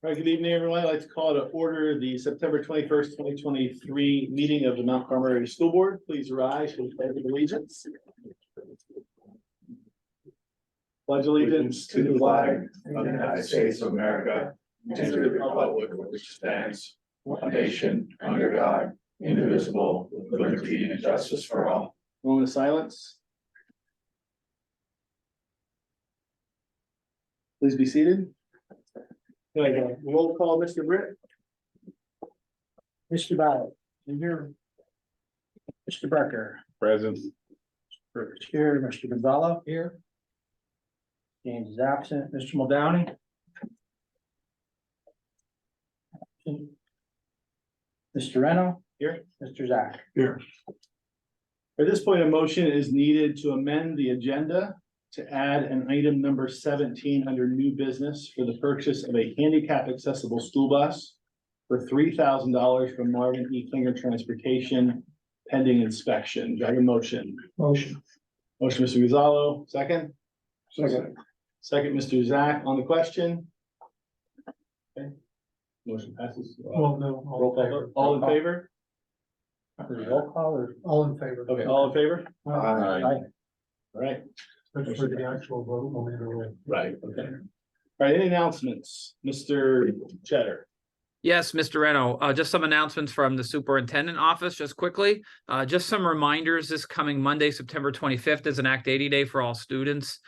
All right, good evening, everyone. I'd like to call to order the September 21st, 2023 meeting of the Mount Carmel Area School Board. Please rise for the pledge of allegiance. Pledge allegiance to the flag of the United States of America and to the republic which stands, one nation, under God, indivisible, with liberty and justice for all. Moment of silence. Please be seated. Roll call, Mr. Britt. Mr. Ballard, in here. Mr. Becker. Present. Here, Mr. Gonzalo here. James is absent. Mr. Muldowney. Mr. Reno. Here. Mr. Zach. Here. At this point, a motion is needed to amend the agenda to add an item number 17 under new business for the purchase of a handicap accessible school bus for $3,000 from Marvin E. Klinger Transportation pending inspection. Do I have a motion? Motion. Motion, Mr. Gonzalo, second? Second. Second, Mr. Zach, on the question? Okay. Motion passes. Well, no. Roll call vote. All in favor? Roll call or all in favor? Okay, all in favor? Aye. All right. For the actual vote, we'll leave it away. Right, okay. All right, any announcements? Mr. Cheddar? Yes, Mr. Reno, just some announcements from the superintendent office, just quickly. Just some reminders, this coming Monday, September 25th is an Act 80 day for all students.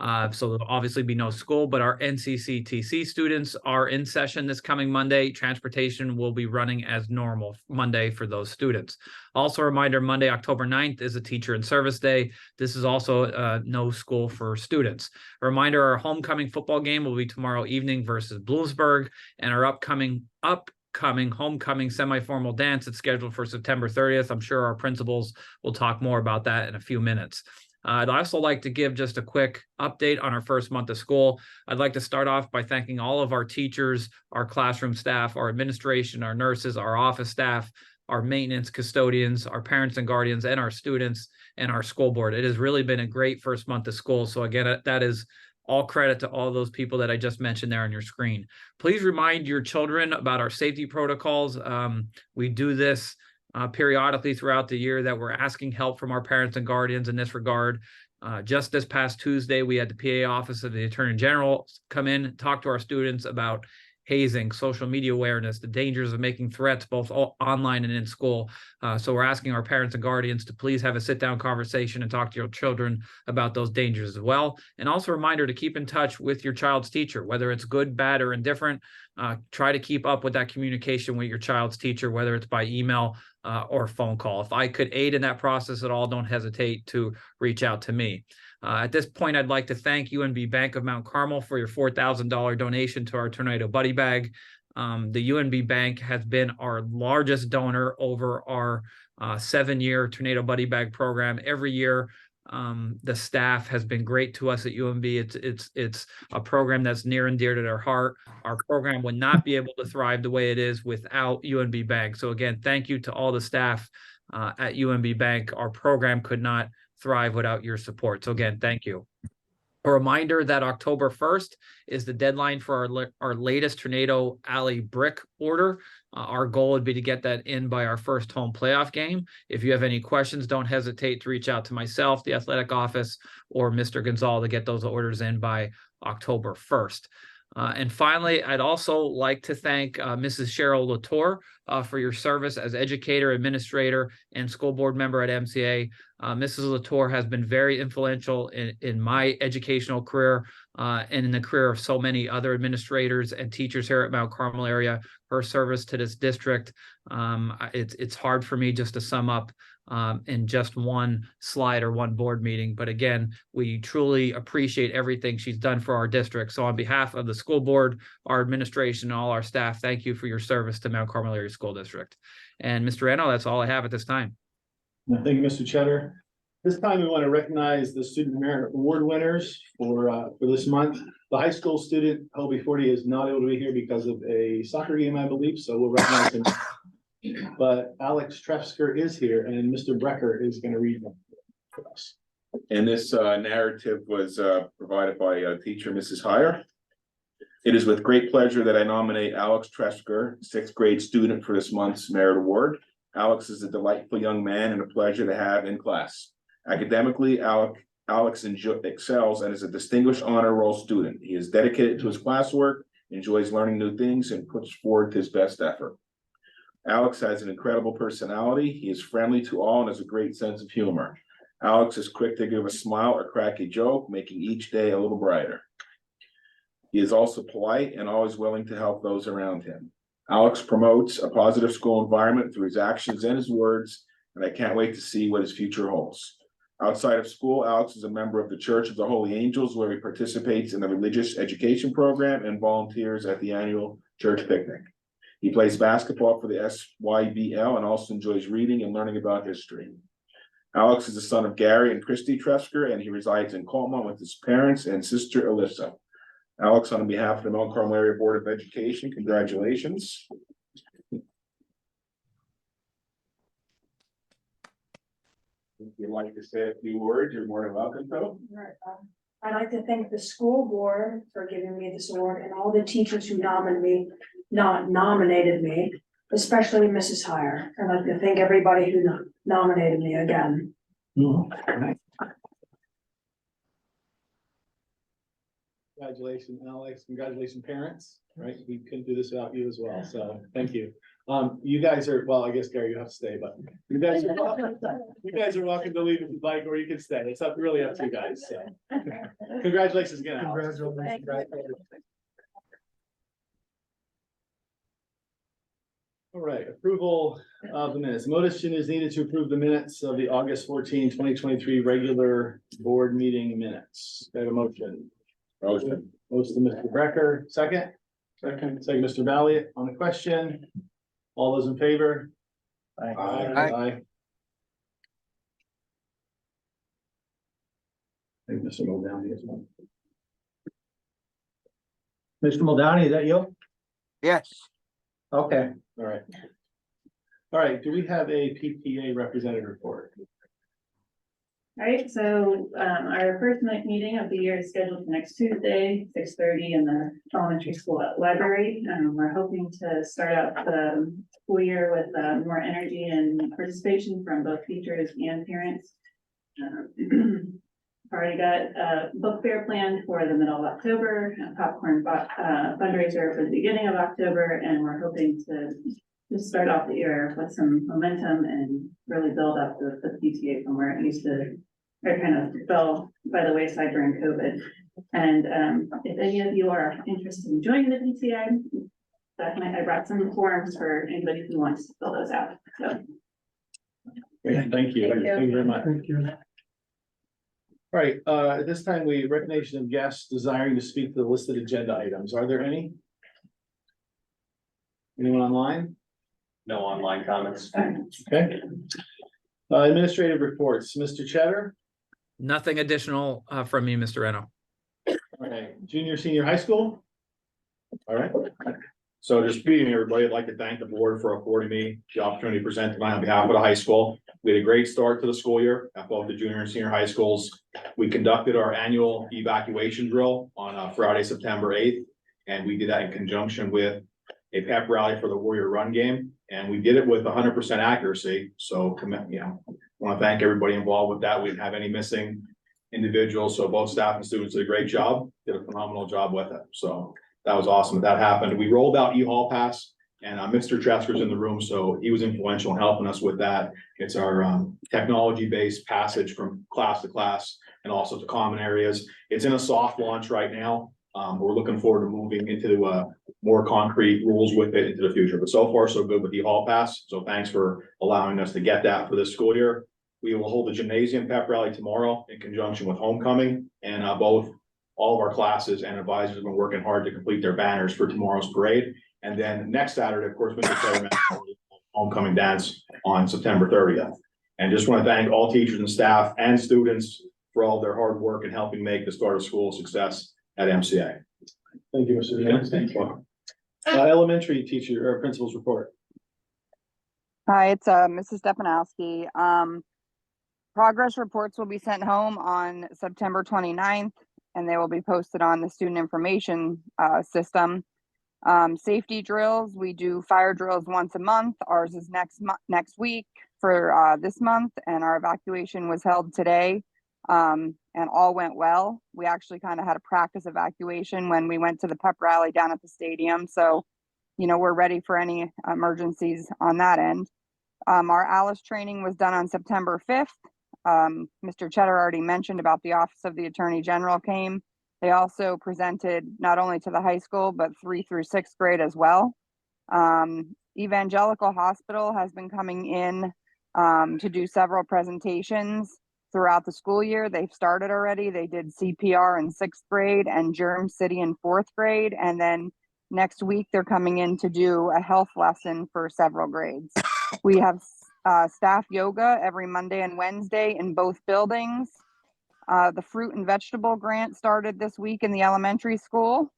So there'll obviously be no school, but our NCCTC students are in session this coming Monday. Transportation will be running as normal Monday for those students. Also a reminder, Monday, October 9th is a teacher in service day. This is also no school for students. A reminder, our homecoming football game will be tomorrow evening versus Bloomsburg, and our upcoming homecoming semi-formal dance is scheduled for September 30th. I'm sure our principals will talk more about that in a few minutes. I'd also like to give just a quick update on our first month of school. I'd like to start off by thanking all of our teachers, our classroom staff, our administration, our nurses, our office staff, our maintenance custodians, our parents and guardians, and our students and our school board. It has really been a great first month of school. So again, that is all credit to all those people that I just mentioned there on your screen. Please remind your children about our safety protocols. We do this periodically throughout the year, that we're asking help from our parents and guardians in this regard. Just this past Tuesday, we had the PA office of the Attorney General come in and talk to our students about hazing, social media awareness, the dangers of making threats both online and in school. So we're asking our parents and guardians to please have a sit-down conversation and talk to your children about those dangers as well. And also a reminder to keep in touch with your child's teacher, whether it's good, bad, or indifferent. Try to keep up with that communication with your child's teacher, whether it's by email or phone call. If I could aid in that process at all, don't hesitate to reach out to me. At this point, I'd like to thank UNB Bank of Mount Carmel for your $4,000 donation to our Tornado Buddy Bag. The UNB Bank has been our largest donor over our 7-year Tornado Buddy Bag program. Every year, the staff has been great to us at UNB. It's a program that's near and dear to their heart. Our program would not be able to thrive the way it is without UNB Bank. So again, thank you to all the staff at UNB Bank. Our program could not thrive without your support. So again, thank you. A reminder that October 1st is the deadline for our latest Tornado Alley brick order. Our goal would be to get that in by our first home playoff game. If you have any questions, don't hesitate to reach out to myself, the athletic office, or Mr. Gonzalo to get those orders in by October 1st. And finally, I'd also like to thank Mrs. Cheryl Latour for your service as educator, administrator, and school board member at MCA. Mrs. Latour has been very influential in my educational career and in the career of so many other administrators and teachers here at Mount Carmel area. Her service to this district, it's hard for me just to sum up in just one slide or one board meeting. But again, we truly appreciate everything she's done for our district. So on behalf of the school board, our administration, and all our staff, thank you for your service to Mount Carmel Area School District. And Mr. Reno, that's all I have at this time. Thank you, Mr. Cheddar. This time we want to recognize the Student Merit Award winners for this month. The high school student, Hobie 40, is not able to be here because of a soccer game, I believe, so we'll recognize him. But Alex Trefsker is here, and Mr. Brecker is going to read them for us. And this narrative was provided by teacher Mrs. Heyer. It is with great pleasure that I nominate Alex Tresker, sixth grade student, for this month's Merit Award. Alex is a delightful young man and a pleasure to have in class. Academically, Alex excels and is a distinguished honor roll student. He is dedicated to his classwork, enjoys learning new things, and puts forth his best effort. Alex has an incredible personality. He is friendly to all and has a great sense of humor. Alex is quick to give a smile or crack a joke, making each day a little brighter. He is also polite and always willing to help those around him. Alex promotes a positive school environment through his actions and his words, and I can't wait to see what his future holds. Outside of school, Alex is a member of the Church of the Holy Angels, where he participates in the religious education program and volunteers at the annual church picnic. He plays basketball for the SYBL and also enjoys reading and learning about history. Alex is the son of Gary and Christy Tresker, and he resides in Colmont with his parents and sister Alyssa. Alex, on behalf of the Mount Carmel Area Board of Education, congratulations. If you'd like to say a few words, you're more than welcome to. Right. I'd like to thank the school board for giving me this award and all the teachers who nominated me, especially Mrs. Heyer. I'd like to thank everybody who nominated me again. Congratulations, Alex. Congratulations, parents, right? We couldn't do this without you as well, so thank you. You guys are, well, I guess Gary, you have to stay, but you guys are welcome to leave if you'd like, or you can stay. It's really up to you guys, so. Congratulations again, Alex. All right, approval of the minutes. Motion is needed to approve the minutes of the August 14, 2023 regular board meeting minutes. Do I have a motion? Motion to Mr. Brecker, second. Second, Mr. Valiant on the question. All those in favor? Aye. Aye. I think Mr. Muldowney as well. Mr. Muldowney, is that you? Yes, Okay. All right. All right, do we have a PTA representative report? All right, so our first meeting of the year is scheduled for next Tuesday, 6:30 in the elementary school library. We're hoping to start out the school year with more energy and participation from both teachers and parents. Already got a book fair planned for the middle of October, a popcorn fundraiser for the beginning of October, and we're hoping to just start off the year with some momentum and really build up the PTA from where it used to, or kind of fell by the wayside during COVID. And if any of you are interested in joining the PTA, I brought some forms for anybody who wants to fill those out. So. Great, thank you. Thank you. Thank you very much. Thank you. All right, at this time, we recognition of guests desiring to speak to the listed agenda items. Are there any? Anyone online? no online comments. Okay. Administrative reports, Mr. Cheddar. Nothing additional from me, Mr. Reno. Okay, junior, senior high school. All right. So just greeting everybody, I'd like to thank the board for affording me the opportunity to present tonight on behalf of the high school. We had a great start to the school year at both the junior and senior high schools. We conducted our annual evacuation drill on Friday, September 8th. And we did that in conjunction with a pep rally for the Warrior Run game. And we did it with 100% accuracy. So, you know, I want to thank everybody involved with that. We didn't have any missing individuals. So both staff and students did a great job, did a phenomenal job with it. So that was awesome that happened. We rolled out e-hall pass and Mr. Tresker's in the room. So he was influential in helping us with that. It's our technology-based passage from class to class and also to common areas. It's in a soft launch right now. We're looking forward to moving into more concrete rules with it into the future, but so far so good with the hall pass. So thanks for allowing us to get that for this school year. We will hold the gymnasium pep rally tomorrow in conjunction with homecoming, and all of our classes and advisors have been working hard to complete their banners for tomorrow's parade. And then next Saturday, of course, Mr. homecoming dance on September 30th. And just want to thank all teachers and staff and students for all their hard work and helping make the start of school a success at MCA. Thank you, Mr. Vance. Thank you. Elementary teacher or principal's report. Hi, it's Mrs. Stepanowski. Progress reports will be sent home on September 29th. and they will be posted on the student information system. Safety drills, we do fire drills once a month. Ours is next week for this month, and our evacuation was held today, and all went well. We actually kind of had a practice evacuation when we went to the pep rally down at the stadium, so we're ready for any emergencies on that end. Our Alice training was done on September 5th. Mr. Cheddar already mentioned about the Office of the Attorney General came. They also presented not only to the high school, but 3th through 6th grade as well. Evangelical Hospital has been coming in to do several presentations throughout the school year. They've started already. They did CPR in 6th grade and Germ City in 4th grade. And then next week, they're coming in to do a health lesson for several grades. We have staff yoga every Monday and Wednesday in both buildings. The fruit and vegetable grant started this week in the elementary school.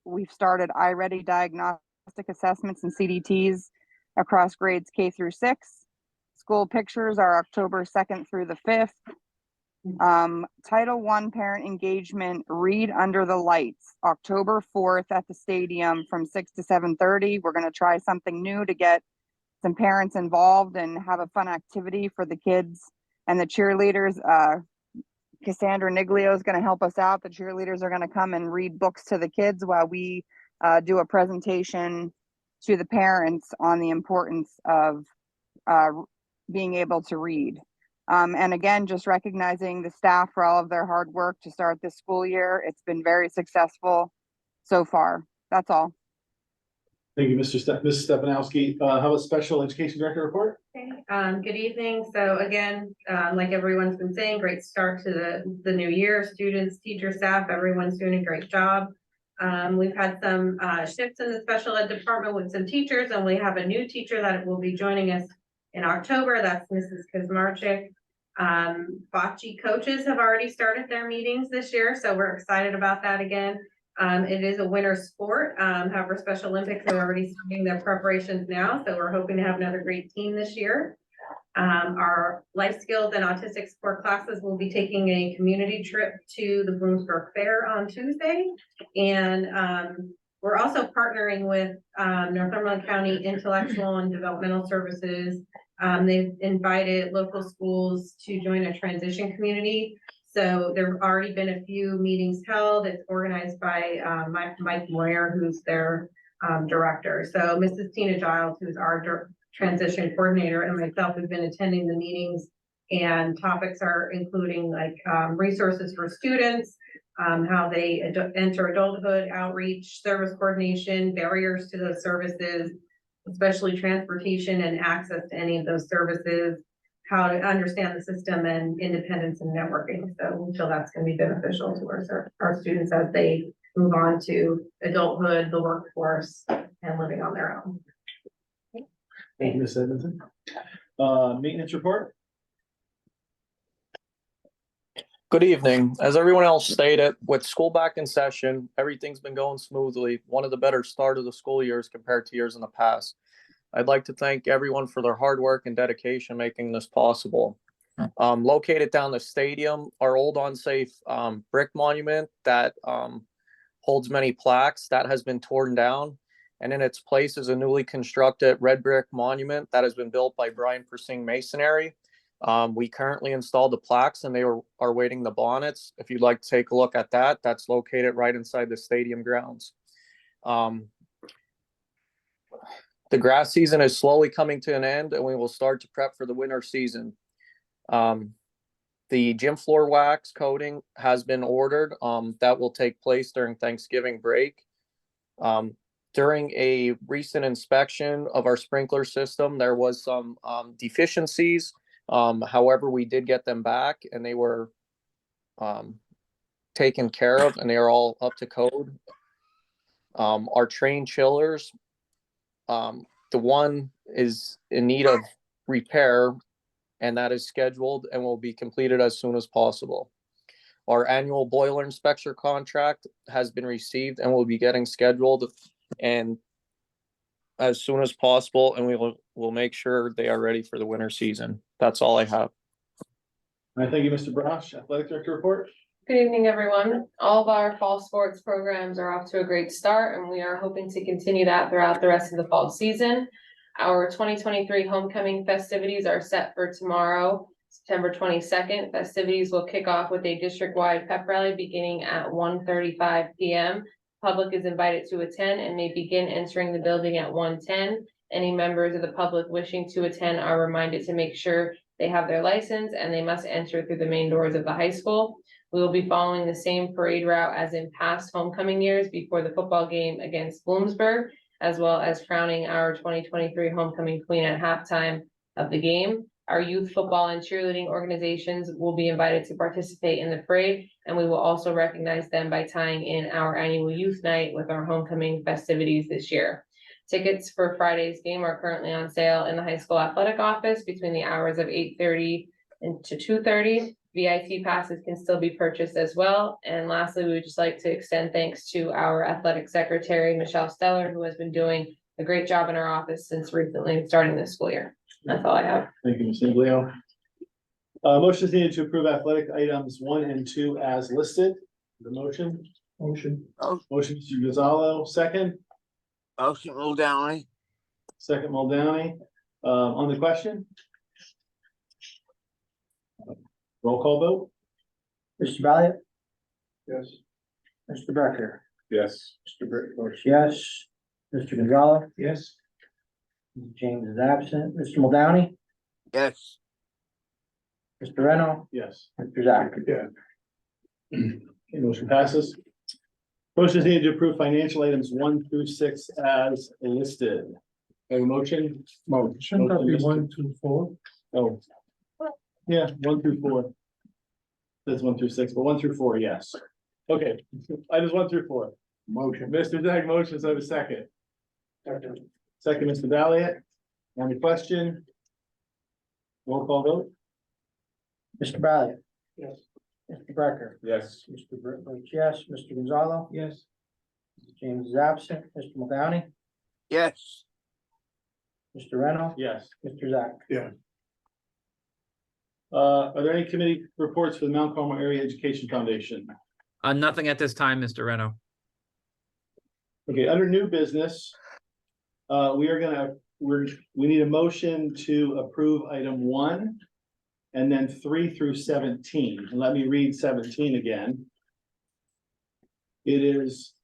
We've started iReady diagnostic assessments and CDTs across grades K through 6. School pictures are October 2nd through the 5th. Title I parent engagement, Read Under the Lights, October 4th at the stadium from 6 to 7:30. We're going to try something new to get some parents involved and have a fun activity for the kids and the cheerleaders. Cassandra Niglio is going to help us out. The cheerleaders are going to come and read books to the kids while we do a presentation to the parents on the importance of being able to read. And again, just recognizing the staff for all of their hard work to start this school year. It's been very successful so far. That's all. Thank you, Mrs. Stepanowski. How about Special Education Director report? Okay, good evening. So again, like everyone's been saying, great start to the new year. Students, teachers, staff, everyone's doing a great job. We've had some shifts in the special ed department with some teachers, and we have a new teacher that will be joining us in October. That's Mrs. Kazmarchik. Bocce coaches have already started their meetings this year, so we're excited about that again. It is a winter sport. However, Special Olympics are already starting their preparations now, so we're hoping to have another great team this year. Our life skills and autistic support classes will be taking a community trip to the Bloomsburg Fair on Tuesday. And we're also partnering with Northumberland County Intellectual and Developmental Services. They've invited local schools to join a transition community. So there have already been a few meetings held. It's organized by Mike Moyer, who's their director. So Mrs. Tina Giles, who's our transition coordinator, and myself have been attending the meetings, and topics are including like resources for students, how they enter adulthood, outreach, service coordination, barriers to those services, especially transportation and access to any of those services, how to understand the system, and independence and networking. So we feel that's going to be beneficial to our students as they move on to adulthood, the workforce, and living on their own. Thank you, Ms. Edmondson. Maintenance report? Good evening. As everyone else stated, with school back in session, everything's been going smoothly. One of the better start of the school years compared to years in the past. I'd like to thank everyone for their hard work and dedication making this possible. Located down the stadium, our old unsafe brick monument that holds many plaques, that has been torn down. And in its place is a newly constructed red brick monument that has been built by Brian Persing Masonry. We currently installed the plaques and they are waiting the bonnets. If you'd like to take a look at that, that's located right inside the stadium grounds. The grass season is slowly coming to an end and we will start to prep for the winter season. The gym floor wax coating has been ordered. That will take place during Thanksgiving break. During a recent inspection of our sprinkler system, there was some deficiencies. However, we did get them back and they were taken care of and they are all up to code. Our train chillers, the one is in need of repair and that is scheduled and will be completed as soon as possible. Our annual boiler inspection contract has been received and will be getting scheduled and as soon as possible, and we'll make sure they are ready for the winter season. That's all I have. All right, thank you, Mr. Brosh. Athletic Director report? Good evening, everyone. All of our fall sports programs are off to a great start, and we are hoping to continue that throughout the rest of the fall season. Our 2023 homecoming festivities are set for tomorrow, September 22nd. Festivities will kick off with a district-wide pep rally beginning at 1:35 p.m. Public is invited to attend and may begin entering the building at 1:10. Any members of the public wishing to attend are reminded to make sure they have their license and they must enter through the main doors of the high school. We will be following the same parade route as in past homecoming years before the football game against Bloomsburg, as well as crowning our 2023 homecoming queen at halftime of the game. Our youth football and cheerleading organizations will be invited to participate in the parade, and we will also recognize them by tying in our annual youth night with our homecoming festivities this year. Tickets for Friday's game are currently on sale in the high school athletic office between the hours of 8:30 and to 2:30. VIP passes can still be purchased as well. And lastly, we would just like to extend thanks to our athletic secretary, Michelle Steller, who has been doing a great job in our office since recently starting this school year. That's all I have. Thank you, Ms. Iglio. Motion is needed to approve athletic items 1 and 2 as listed. The motion? Motion. Motion, Mr. Gonzalo, second. Motion Muldowney. Second, Muldowney. On the question? Roll call vote? Mr. Valiant, Yes. Mr. Becker, Yes. Mr. Britt votes yes, Mr. Gonzalo, Yes. James is absent, Mr. Muldowney, Yes. Mr. Reno, Yes. Mr. Zach. Yeah. Okay, motion passes. Motion is needed to approve financial items 1 through 6 as listed. Have a motion? Motion. That be 1, 2, 4. Oh. Yeah, 1 through 4. That's 1 through 6, but 1 through 4, yes. Okay, items 1 through 4. Motion. Mr. Zach motions, I have a second. Second, Mr. Valiant. On the question? Roll call vote? Mr. Valiant. Yes. Mr. Becker, Yes. Mr. Britt votes yes, Mr. Gonzalo. Yes. James is absent, Mr. Muldowney, Yes. Mr. Reno, Yes. Mr. Zach. Are there any committee reports for the Mount Carmel Area Education Foundation? Nothing at this time, Mr. Reno. Okay, under new business, we need a motion to approve item 1 and then 3 through 17. And let me read 17 again. It is,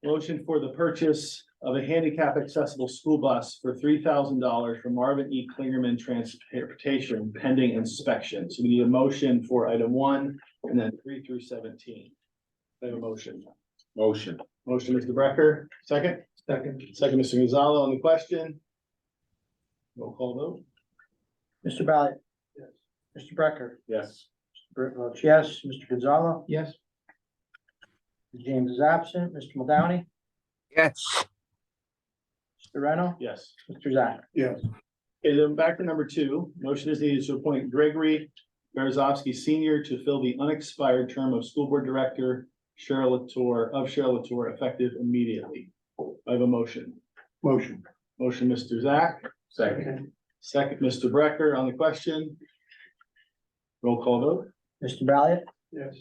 motion for the purchase of a handicap accessible school bus for $3,000 from Marvin E. Klingerman Transportation pending inspection. So we need a motion for item 1 and then 3 through 17. I have a motion. Motion. Motion, Mr. Brecker, second? Second. Second, Mr. Gonzalo on the question. Roll call vote? Mr. Valiant. Yes. Mr. Becker, Yes. Mr. Britt votes yes, Mr. Gonzalo. Yes. James is absent, Mr. Muldowney, Yes. Mr. Reno, Yes. Mr. Zach. Yes. Okay, then back to number 2, motion is needed to appoint Gregory Berezovsky Senior to fill the unexpired term of School Board Director Cheryl Latour effective immediately. I have a motion. Motion. Motion, Mr. Zach. Second. Second, Mr. Brecker on the question. Roll call vote? Mr. Valiant, Yes.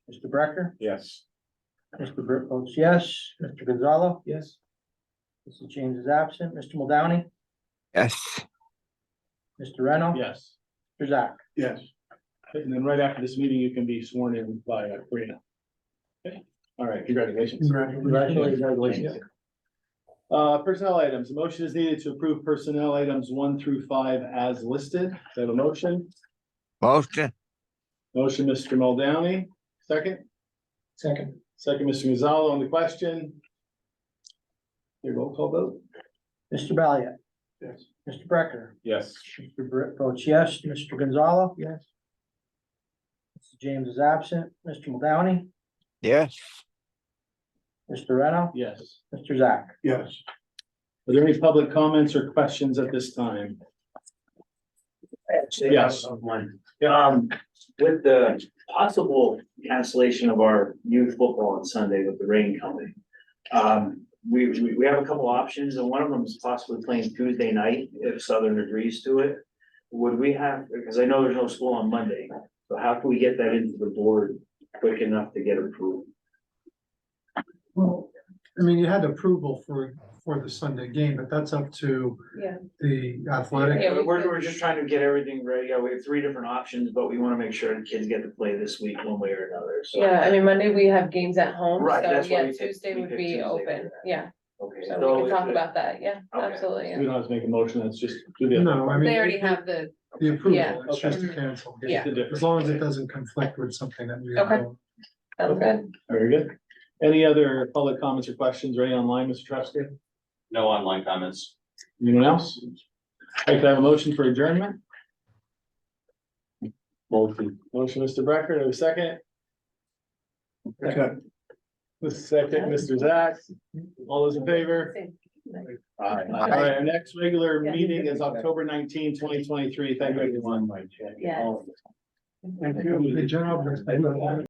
Mr. Becker, Yes. Mr. Britt votes yes, Mr. Gonzalo, Yes. Mr. James is absent, Mr. Muldowney, Yes. Mr. Reno. Yes. Mr. Zach. Yes. And then right after this meeting, you can be sworn in by Karina. Okay, all right, congratulations. Congratulations. Personnel items, a motion is needed to approve personnel items 1 through 5 as listed. Do I have a motion? Motion. Motion, Mr. Muldowney, second? Second. Second, Mr. Gonzalo on the question. Your roll call vote? Mr. Valiant, Yes. Mr. Becker, Yes. Mr. Britt votes yes, Mr. Gonzalo. Yes. Mr. James is absent, Mr. Muldowney, Yes. Mr. Reno, Yes. Mr. Zach. Yes. Are there any public comments or questions at this time? Yes. With the possible cancellation of our youth football on Sunday with the rain coming. We have a couple options and one of them is possibly playing Tuesday night if Southern agrees to it. Would we have, because I know there's no school on Monday, So how can we get that into the board quick enough to get approved? Well, I mean, you had approval for the Sunday game, but that's up to Yeah. the athletic. Yeah, we We're just trying to get everything ready. Yeah, we have 3 different options, but we wanna make sure the kids get to play this week one way or another, so. Yeah, I mean, Monday we have games at home, Right, so that's why yeah, we picked- Tuesday we would picked be Tuesday for open, that. yeah. Okay. So we can talk if- about that, yeah, Okay. absolutely, We yeah. don't have to make a motion, that's just. do the- No, I mean. They already have the, The approval, Yeah. it's just to cancel. Yeah. The difference. As long as it doesn't conflict with something that we. Okay. don't. sounds good. Very good. Any other public comments or questions or any online, Mr. Tresky? No online comments. Anyone else? I could have a motion for adjournment? Motion, Mr. Brecker, do I have a second? Okay. The second, Mr. Zach, all those in favor? All right, our next regular meeting is October 19, 2023. Thank you, everyone. Yeah. Thank you. Good job.